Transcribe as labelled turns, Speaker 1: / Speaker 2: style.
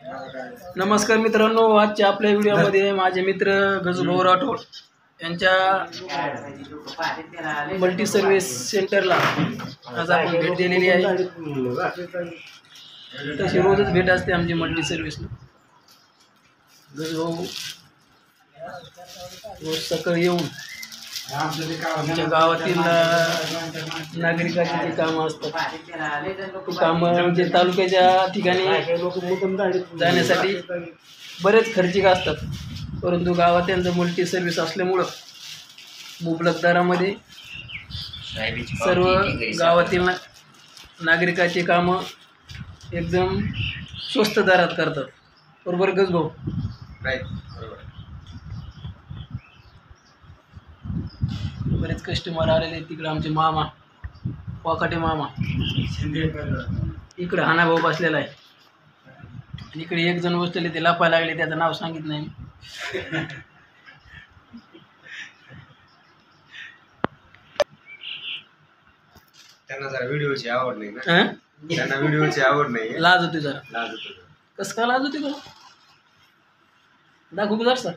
Speaker 1: नमस्कार मित्रांनो, आजच्या आपल्या व्हिडिओमध्ये माझे मित्र गजूभाऊ राठोड यांच्या मल्टी सर्व्हिस सेंटरला आज आपण भेट दिलेली आहे। तशी रोजच भेट असते आमची मल्टी सर्व्हिसला। गजूभाऊ रोज सकाळी येऊन आमच्या गावातील नागरिकांची जी कामं असतात ती कामं म्हणजे तालुक्याच्या ठिकाणी जाण्यासाठी बरेच खर्चिक असतात, परंतु गावात त्यांचं मल्टी सर्व्हिस असल्यामुळं मुबलक दरामध्ये सर्व गावातील नागरिकाची कामं एकदम स्वस्त दरात करतात। बरोबर गजभाऊ?
Speaker 2: राईट।
Speaker 1: बरेच कस्टमर आलेले आहेत। तिकडे आमचे मामा वाकाटे मामा, इकडे हाना भाऊ बसलेला आहे, आणि इकडे एक जण बसलेले ते लपायला लागले, त्याचं नाव सांगितलं नाही।
Speaker 2: त्यांना जरा व्हिडिओची आवड नाही ना, त्यांना व्हिडिओची आवड नाही,
Speaker 1: लाज होती जरा।
Speaker 2: लाज होतो।
Speaker 1: कसं का लाज होती? बरं दाखवू जरा सर।